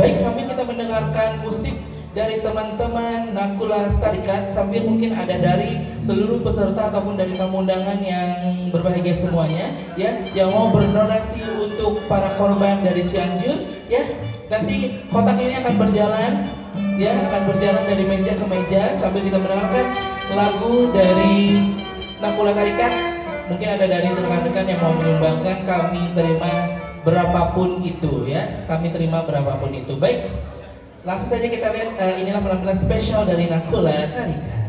Baik, sambil kita mendengarkan musik dari teman-teman Nakula Tarikat, sambil mungkin ada dari seluruh peserta ataupun dari tamu undangan yang berbahagia semuanya, ya, yang mau berdonasi untuk para korban dari Cianjur, ya. Nanti kotak ini akan berjalan, ya, akan berjalan dari meja ke meja sambil kita mendengarkan lagu dari Nakula Tarikat. Mungkin ada dari rekan-rekan yang mau menyumbangkan, kami terima berapapun itu, ya, kami terima berapapun itu. Baik, langsung saja kita lihat, inilah penampilan spesial dari Nakula Tarikat.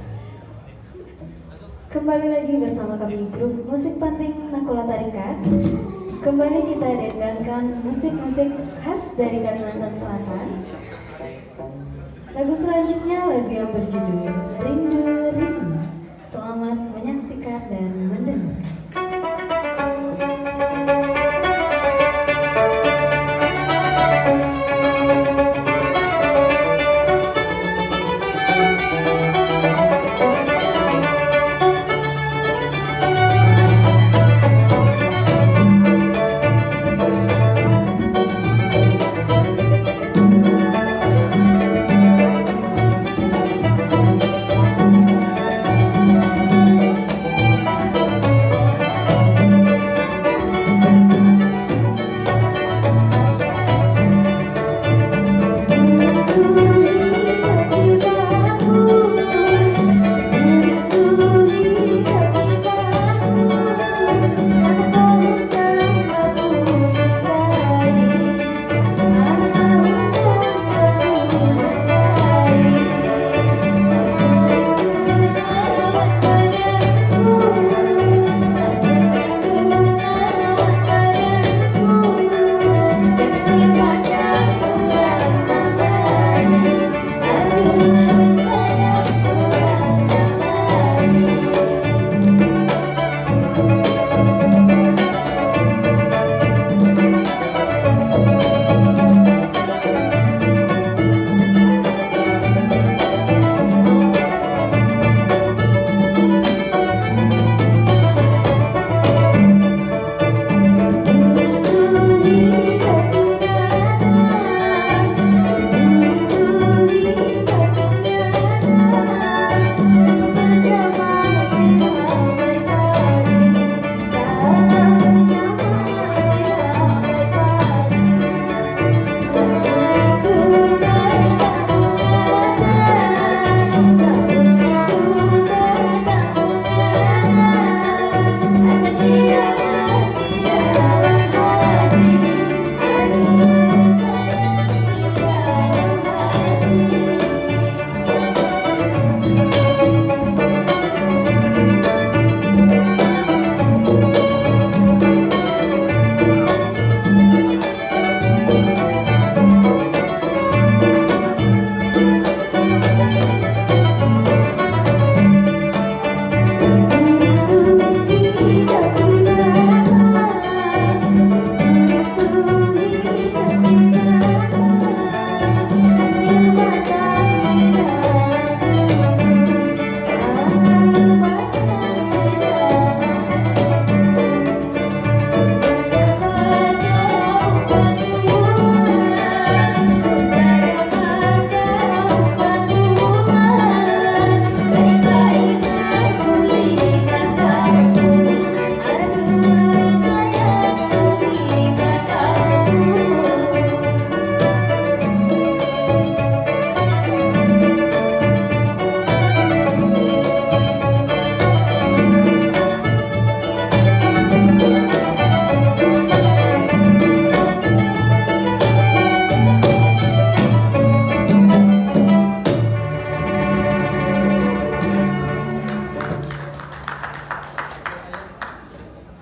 Kembali lagi bersama kami grup musik Panting Nakula Tarikat. Kembali kita dengarkan musik-musik khas dari Kalimantan Selatan. Lagu selanjutnya lagu yang berjudul Rindu Rindu. Selamat menyaksikan dan mendengarkan.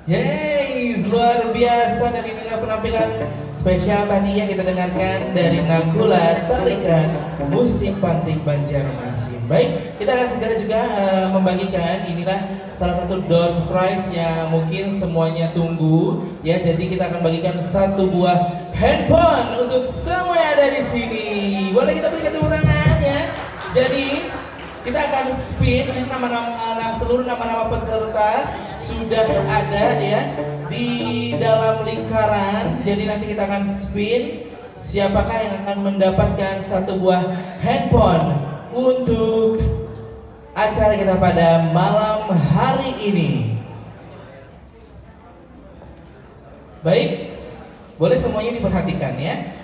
Yes, luar biasa, dan inilah penampilan spesial tadi yang kita dengarkan dari Nakula Tarikat Musik Panting Banjarmasin. Baik, kita akan segera juga membagikan, inilah salah satu door prize yang mungkin semuanya tunggu, ya. Jadi kita akan bagikan satu buah handphone untuk semua yang ada di sini. Boleh kita berikan tepuk tangan, ya. Jadi kita akan spin nama-nama, seluruh nama-nama peserta sudah ada, ya, di dalam lingkaran. Jadi nanti kita akan spin siapakah yang akan mendapatkan satu buah handphone untuk acara kita pada malam hari ini? Baik, boleh semuanya diperhatikan ya.